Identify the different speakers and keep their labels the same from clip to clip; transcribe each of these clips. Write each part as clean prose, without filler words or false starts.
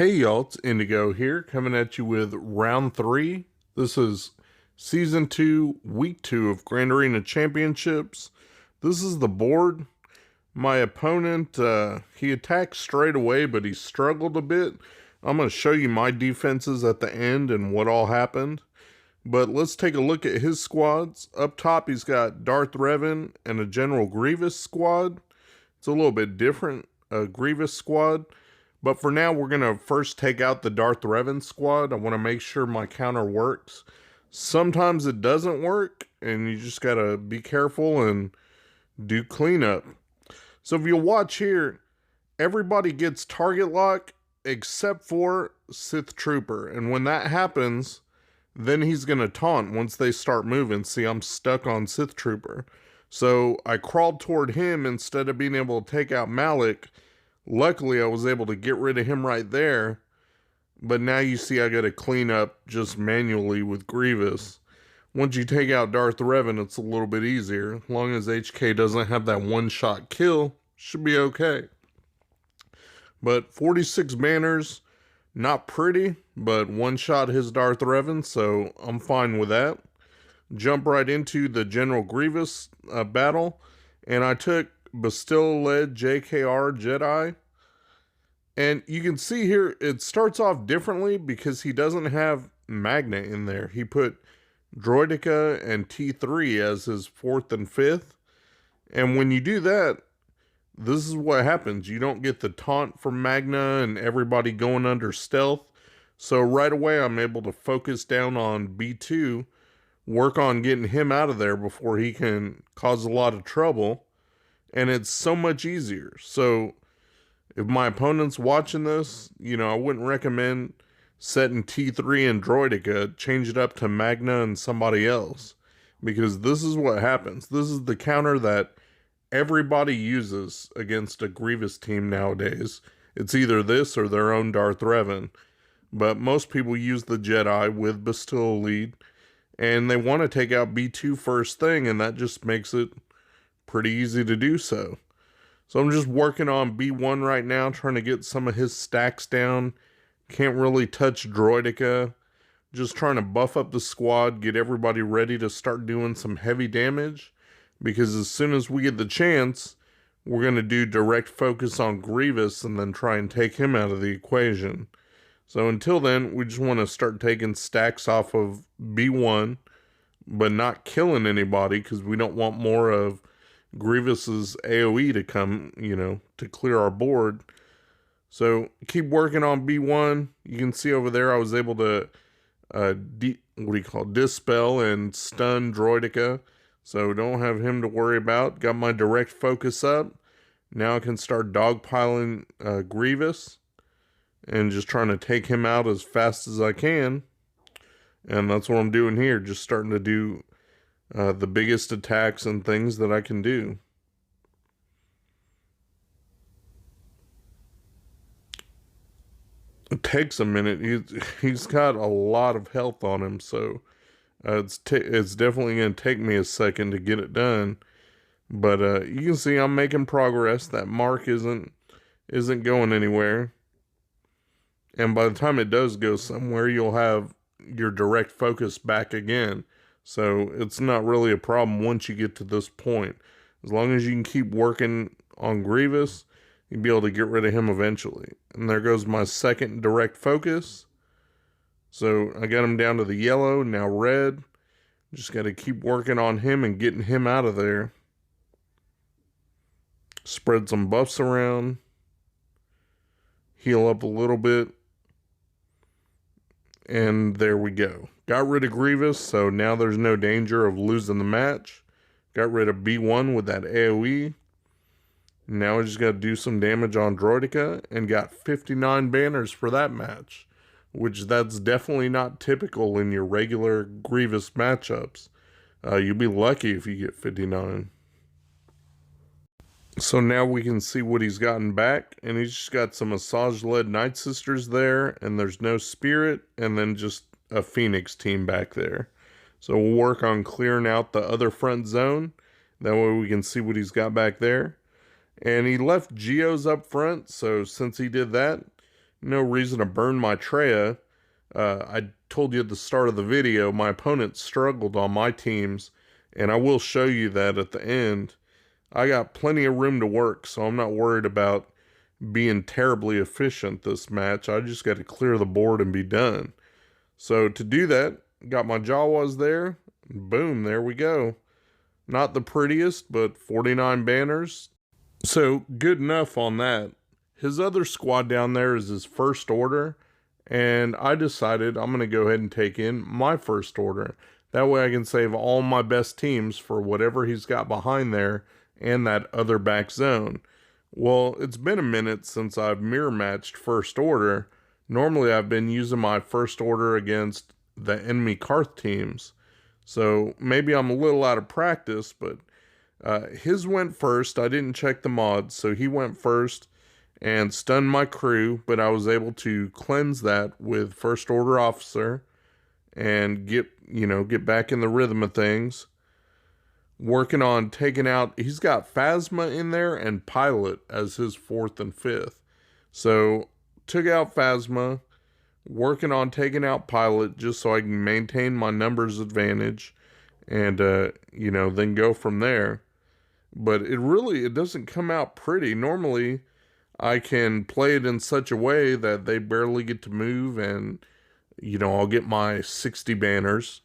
Speaker 1: Hey y'all, it's Indigo here, coming at you with round 3. This is season 2, week 2 of Grand Arena Championships. This is the board. My opponent, he attacked straight away, but he struggled a bit. I'm going to show you my defenses at the end and what all happened. But let's take a look at his squads. Up top, he's got Darth Revan and a General Grievous squad. It's a little bit different, a Grievous squad. But for now, we're going to first take out the Darth Revan squad. I want to make sure my counter works. Sometimes it doesn't work, and you just got to be careful and do cleanup. So if you watch here, everybody gets target lock except for Sith Trooper. And when that happens, then he's going to taunt once they start moving. See, I'm stuck on Sith Trooper. So I crawled toward him instead of being able to take out Malik. Luckily, I was able to get rid of him right there. But now you see I got to clean up just manually with Grievous. Once you take out Darth Revan, it's a little bit easier. As long as HK doesn't have that one-shot kill, should be okay. But 46 banners, not pretty, but one-shot his Darth Revan, so I'm fine with that. Jump right into the General Grievous battle, and I took Bastilla-led JKR Jedi. And you can see here, it starts off differently because he doesn't have Magna in there. He put Droideka and T3 as his 4th and 5th. And when you do that, this is what happens. You don't get the taunt from Magna and everybody going under stealth. So right away, I'm able to focus down on B2, work on getting him out of there before he can cause a lot of trouble. And it's so much easier. So if my opponent's watching this, I wouldn't recommend setting T3 and Droideka, change it up to Magna and somebody else. Because this is what happens. This is the counter that everybody uses against a Grievous team nowadays. It's either this or their own Darth Revan. But most people use the Jedi with Bastilla lead. And they want to take out B2 first thing, and that just makes it pretty easy to do so. So I'm just working on B1 right now, trying to get some of his stacks down. Can't really touch Droideka. Just trying to buff up the squad, get everybody ready to start doing some heavy damage. Because as soon as we get the chance, we're going to do direct focus on Grievous and then try and take him out of the equation. So until then, we just want to start taking stacks off of B1, but not killing anybody because we don't want more of Grievous's AoE to come, to clear our board. So keep working on B1. You can see over there I was able to dispel and stun Droideka. So don't have him to worry about. Got my direct focus up. Now I can start dogpiling Grievous and just trying to take him out as fast as I can. And that's what I'm doing here. Just starting to do the biggest attacks and things that I can do. It takes a minute. He's got a lot of health on him, so it's definitely going to take me a second to get it done. But you can see I'm making progress. That mark isn't going anywhere. And by the time it does go somewhere, you'll have your direct focus back again. So it's not really a problem once you get to this point. As long as you can keep working on Grievous, you'll be able to get rid of him eventually. And there goes my second direct focus. So I got him down to the yellow, now red. Just got to keep working on him and getting him out of there. Spread some buffs around. Heal up a little bit. And there we go. Got rid of Grievous, so now there's no danger of losing the match. Got rid of B1 with that AoE. Now I just got to do some damage on Droideka and got 59 banners for that match, which that's definitely not typical in your regular Grievous matchups. You'll be lucky if you get 59. So now we can see what he's gotten back, and he's just got some Massage-led Night Sisters there, and there's no Spirit, and then just a Phoenix team back there. So we'll work on clearing out the other front zone. That way we can see what he's got back there. And he left Geos up front, so since he did that, No reason to burn my Treya. I told you at the start of the video, my opponent struggled on my teams, and I will show you that at the end. I got plenty of room to work, so I'm not worried about being terribly efficient this match. I just got to clear the board and be done. So to do that, got my Jawas there. Boom, there we go. Not the prettiest, but 49 banners. So good enough on that. His other squad down there is his first order, and I decided I'm going to go ahead and take in my first order. That way I can save all my best teams for whatever he's got behind there and that other back zone. Well, it's been a minute since I've mirror matched first order. Normally I've been using my first order against the enemy Karth teams. So maybe I'm a little out of practice, but his went first. I didn't check the mods, so he went first and stunned my crew, but I was able to cleanse that with first order officer and get back in the rhythm of things. Working on taking out, he's got Phasma in there and Pilot as his 4th and 5th. So took out Phasma, working on taking out Pilot just so I can maintain my numbers advantage and, then go from there. But it doesn't come out pretty. Normally, I can play it in such a way that they barely get to move and, I'll get my 60 banners.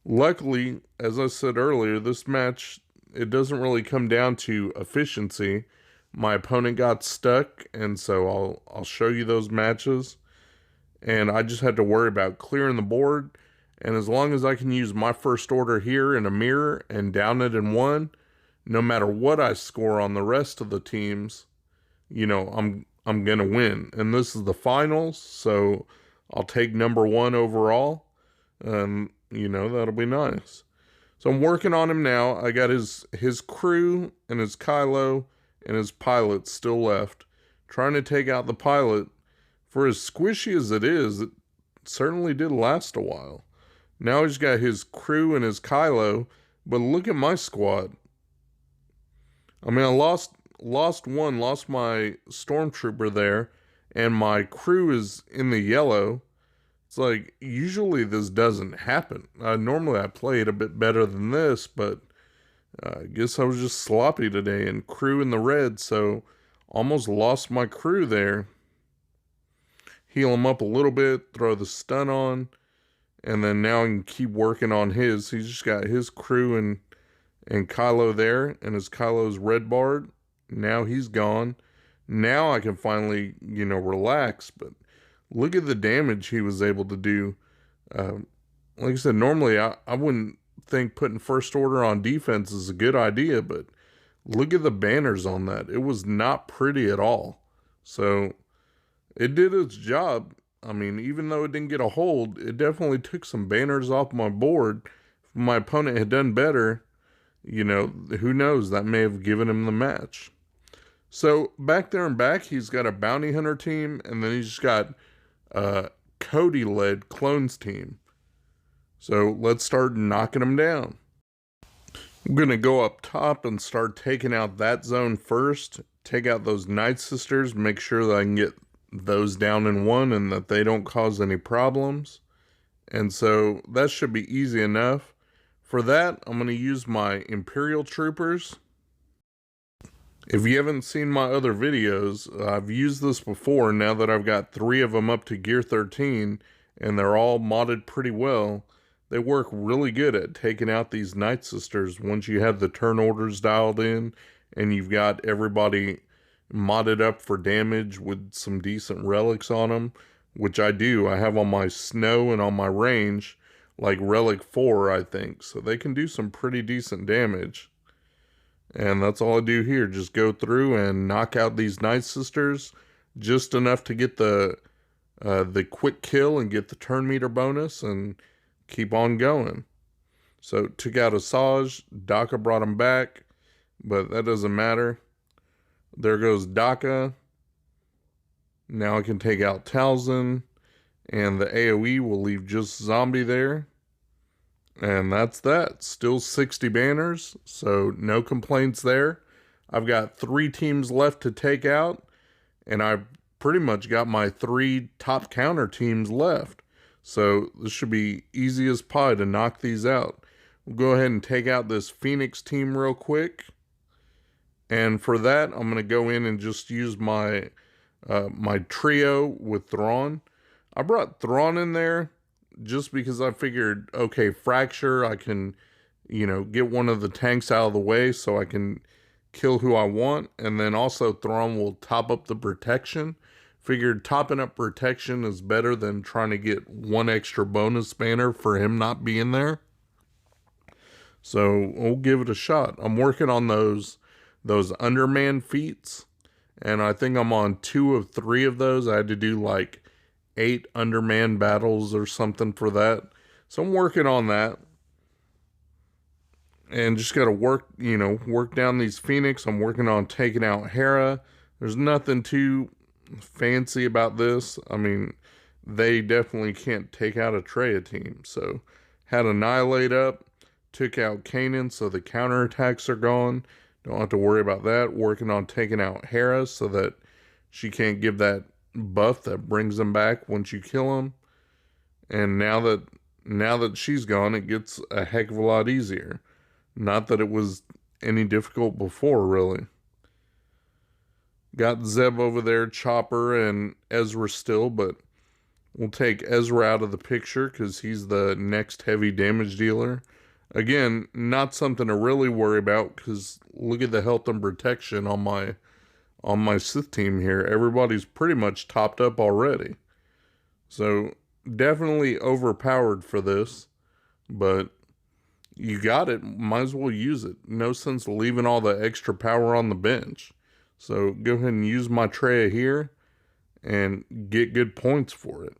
Speaker 1: Luckily, as I said earlier, this match, it doesn't really come down to efficiency. My opponent got stuck, and so I'll show you those matches. And I just had to worry about clearing the board. And as long as I can use my first order here in a mirror and down it in 1, no matter what I score on the rest of the teams, I'm going to win. And this is the finals, so I'll take number 1 overall. That'll be nice. So I'm working on him now. I got his crew and his Kylo and his pilot still left. Trying to take out the pilot. For as squishy as it is, it certainly did last a while. Now he's got his crew and his Kylo, but look at my squad. I mean, I lost my stormtrooper there, and my crew is in the yellow. It's like, usually this doesn't happen. Normally I play it a bit better than this, but I guess I was just sloppy today, and crew in the red, so almost lost my crew there. Heal him up a little bit, throw the stun on, and then now I can keep working on his. He's just got his crew and Kylo there, and his Kylo's red barred. Now he's gone. Now I can finally, relax, but look at the damage he was able to do. Like I said, normally I wouldn't think putting first order on defense is a good idea, but look at the banners on that. It was not pretty at all. So it did its job. I mean, even though it didn't get a hold, it definitely took some banners off my board. If my opponent had done better, who knows? That may have given him the match. So back there and back, he's got a bounty hunter team, and then he's got Cody-led clones team. So let's start knocking them down. I'm going to go up top and start taking out that zone first. Take out those Night Sisters, make sure that I can get those down in 1 and that they don't cause any problems. And so that should be easy enough. For that, I'm going to use my Imperial Troopers. If you haven't seen my other videos, I've used this before now that I've got 3 of them up to gear 13, and they're all modded pretty well. They work really good at taking out these Night Sisters once you have the turn orders dialed in, and you've got everybody modded up for damage with some decent relics on them, which I do. I have on my snow and on my range, like relic 4, I think, so they can do some pretty decent damage. And that's all I do here, just go through and knock out these Night Sisters, just enough to get the quick kill and get the turn meter bonus, and keep on going. So took out Asajj, Daka brought him back, but that doesn't matter. There goes Daka. Now I can take out Talzin, and the AoE will leave just zombie there. And that's that. Still 60 banners, so no complaints there. I've got 3 teams left to take out, and I pretty much got my 3 top counter teams left. So this should be easy as pie to knock these out. We'll go ahead and take out this Phoenix team real quick. And for that, I'm going to go in and just use my my trio with Thrawn. I brought Thrawn in there just because I figured, okay, Fracture, I can, get one of the tanks out of the way so I can kill who I want. And then also Thrawn will top up the protection. Figured topping up protection is better than trying to get 1 extra bonus banner for him not being there. So we'll give it a shot. I'm working on those underman feats, and I think I'm on 2 of 3 of those. I had to do like 8 underman battles or something for that. So I'm working on that. And just got to work down these Phoenix. I'm working on taking out Hera. There's nothing too fancy about this. I mean, they definitely can't take out a Traya team. So had Annihilate up, took out Kanan, so the counterattacks are gone. Don't have to worry about that. Working on taking out Hera so that she can't give that buff that brings them back once you kill them. And now that she's gone, it gets a heck of a lot easier. Not that it was any difficult before, really. Got Zeb over there, Chopper, and Ezra still, but we'll take Ezra out of the picture because he's the next heavy damage dealer. Again, not something to really worry about because look at the health and protection on my Sith team here. Everybody's pretty much topped up already. So definitely overpowered for this, but you got it. Might as well use it. No sense leaving all the extra power on the bench. So go ahead and use my Traya here and get good points for it.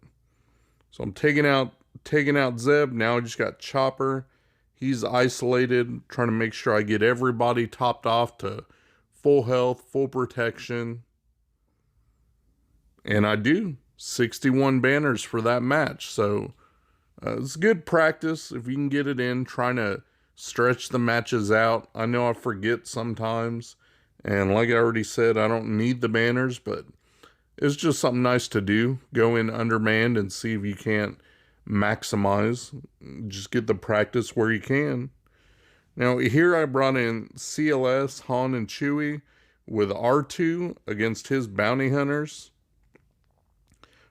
Speaker 1: So I'm taking out Zeb. Now I just got Chopper. He's isolated, trying to make sure I get everybody topped off to full health, full protection. And I do. 61 banners for that match. So it's good practice if you can get it in, trying to stretch the matches out. I know I forget sometimes. And like I already said, I don't need the banners, but it's just something nice to do. Go in undermanned and see if you can't maximize. Just get the practice where you can. Now here I brought in CLS, Han, and Chewie with R2 against his bounty hunters.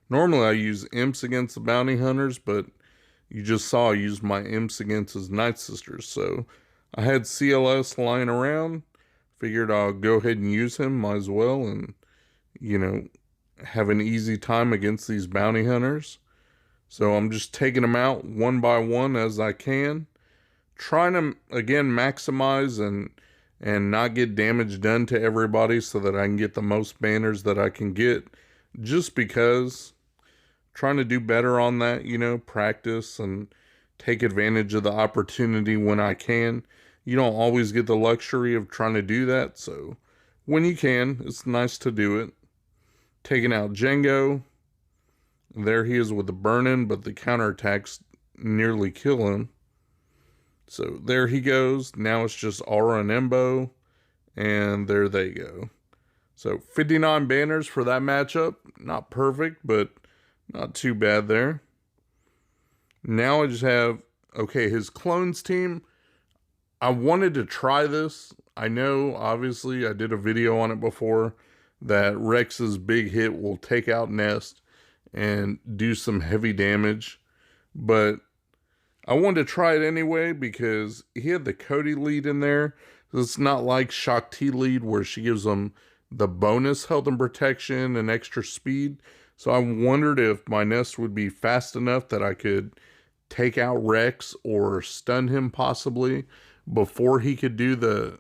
Speaker 1: Normally I use imps against the bounty hunters, but you just saw I used my imps against his Night Sisters. So I had CLS lying around. Figured I'll go ahead and use him, might as well, and, have an easy time against these bounty hunters. So I'm just taking them out one by one as I can. Trying to, again, maximize and not get damage done to everybody so that I can get the most banners that I can get. Just because, trying to do better on that, practice and take advantage of the opportunity when I can. You don't always get the luxury of trying to do that, so when you can, it's nice to do it. Taking out Jango. There he is with the burn-in, but the counterattacks nearly kill him. So there he goes. Now it's just Aura and Embo, and there they go. So 59 banners for that matchup. Not perfect, but not too bad there. Now I just have, okay, his clones team. I wanted to try this. I know, obviously, I did a video on it before, that Rex's big hit will take out Nest and do some heavy damage. But I wanted to try it anyway because he had the Cody lead in there. It's not like Shakti lead where she gives him the bonus health and protection and extra speed. So I wondered if my Nest would be fast enough that I could take out Rex or stun him possibly before he could do the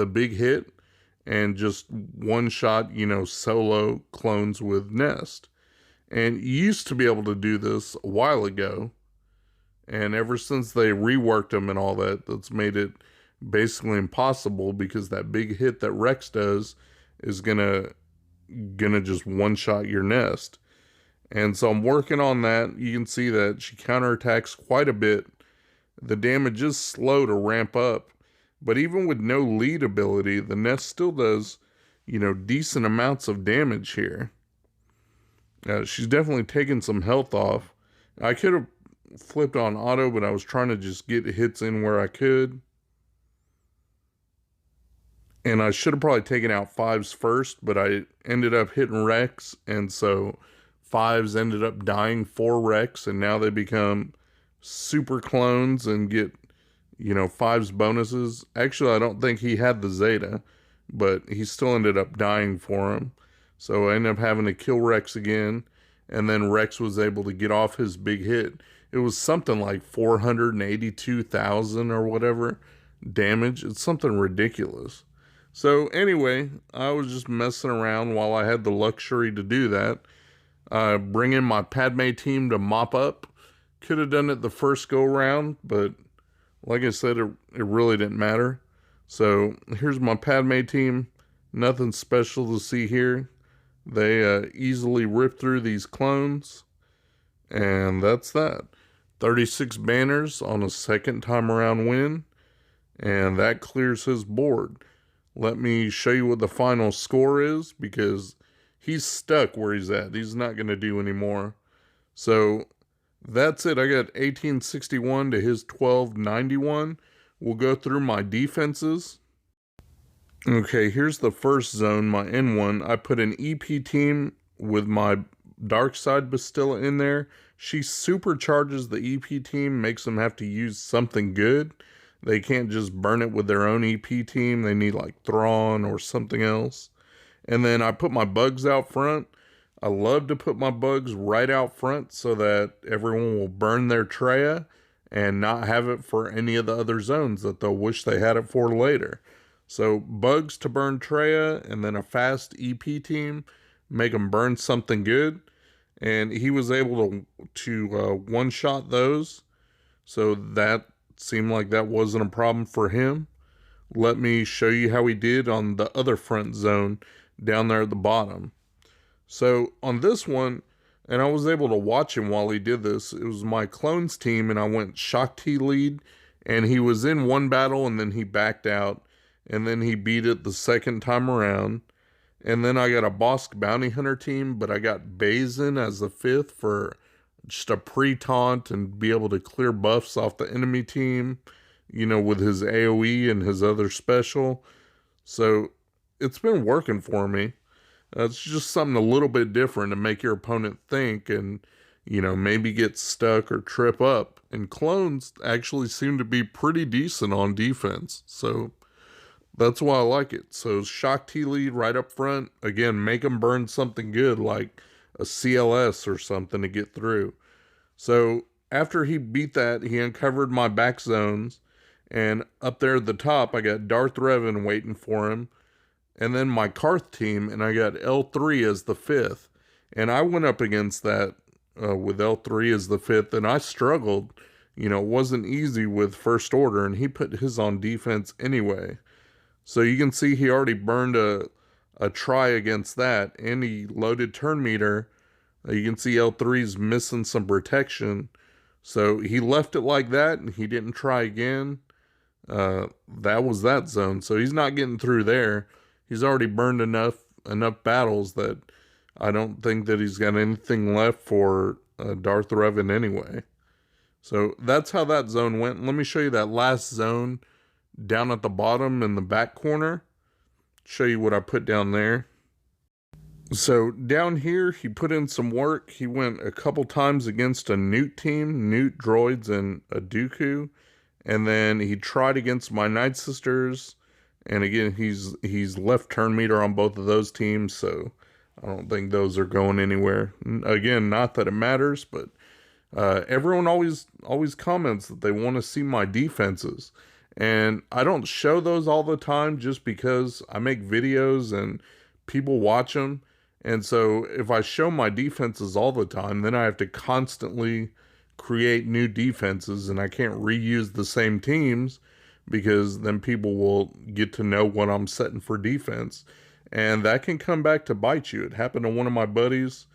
Speaker 1: big hit and just one shot, solo clones with Nest. And you used to be able to do this a while ago. And ever since they reworked them and all that, that's made it basically impossible because that big hit that Rex does is gonna just one shot your Nest. And so I'm working on that. You can see that she counterattacks quite a bit. The damage is slow to ramp up, but even with no lead ability, the Nest still does, decent amounts of damage here. She's definitely taken some health off. I could have flipped on auto, but I was trying to just get hits in where I could. And I should have probably taken out 5s first, but I ended up hitting Rex, and so 5s ended up dying for Rex, and now they become super clones and get, 5s bonuses. Actually, I don't think he had the Zeta, but he still ended up dying for him. So I ended up having to kill Rex again, and then Rex was able to get off his big hit. It was something like 482,000 or whatever damage. It's something ridiculous. So anyway, I was just messing around while I had the luxury to do that. Bring in my Padme team to mop up. Could have done it the first go round, but like I said, it really didn't matter. So here's my Padme team. Nothing special to see here. They easily rip through these clones. And that's that. 36 banners on a second time around win. And that clears his board. Let me show you what the final score is, because he's stuck where he's at. He's not going to do anymore. So that's it. I got 1861 to his 1291. We'll go through my defenses. Okay, here's the first zone, my N1. I put an EP team with my Dark Side Bastilla in there. She supercharges the EP team, makes them have to use something good. They can't just burn it with their own EP team. They need like Thrawn or something else. And then I put my bugs out front. I love to put my bugs right out front so that everyone will burn their Treya and not have it for any of the other zones that they'll wish they had it for later. So bugs to burn Treya, and then a fast EP team, make them burn something good. And he was able to one-shot those. So that seemed like that wasn't a problem for him. Let me show you how he did on the other front zone down there at the bottom. So on this one, and I was able to watch him while he did this, it was my clones team, and I went Shakti lead, and he was in one battle, and then he backed out, and then he beat it the second time around. And then I got a Bosk Bounty Hunter team, but I got Bazin as the 5th for just a pre-taunt and be able to clear buffs off the enemy team, with his AoE and his other special. So it's been working for me. It's just something a little bit different to make your opponent think and, maybe get stuck or trip up. And clones actually seem to be pretty decent on defense. So that's why I like it. So Shakti lead right up front. Again, make them burn something good like a CLS or something to get through. So after he beat that, he uncovered my back zones. And up there at the top, I got Darth Revan waiting for him. And then my Karth team, and I got L3 as the 5th. And I went up against that with L3 as the 5th, and I struggled. It wasn't easy with First Order, and he put his on defense anyway. So you can see he already burned a try against that, and he loaded turn meter. You can see L3's missing some protection. So he left it like that, and he didn't try again. That was that zone. So he's not getting through there. He's already burned enough battles that I don't think that he's got anything left for Darth Revan anyway. So that's how that zone went. Let me show you that last zone down at the bottom in the back corner. Show you what I put down there. So down here, he put in some work. He went a couple times against a Newt team, Newt, Droids, and a Dooku. And then he tried against my Night Sisters. And again, he's left turn meter on both of those teams, so I don't think those are going anywhere. Again, not that it matters, but everyone always comments that they want to see my defenses. And I don't show those all the time just because I make videos and people watch them. And so if I show my defenses all the time, then I have to constantly create new defenses, and I can't reuse the same teams, because then people will get to know what I'm setting for defense. And that can come back to bite you. It happened to one of my buddies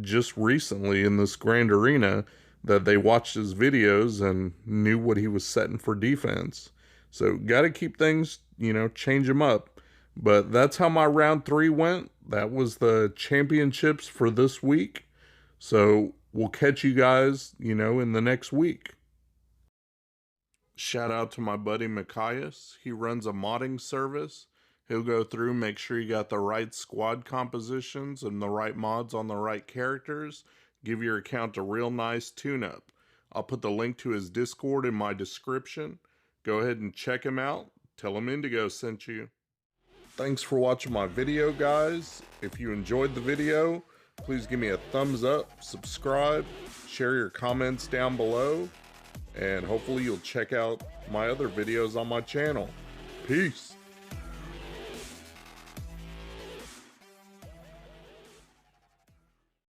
Speaker 1: just recently in this Grand Arena, that they watched his videos and knew what he was setting for defense. So got to keep things, change them up. But that's how my round 3 went. That was the championships for this week. So we'll catch you guys, in the next week. Shout out to my buddy Mikayas. He runs a modding service. He'll go through, make sure you got the right squad compositions and the right mods on the right characters. Give your account a real nice tune-up. I'll put the link to his Discord in my description. Go ahead and check him out. Tell him Indigo sent you. Thanks for watching my video, guys. If you enjoyed the video, please give me a thumbs up, subscribe, share your comments down below, and hopefully you'll check out my other videos on my channel. Peace.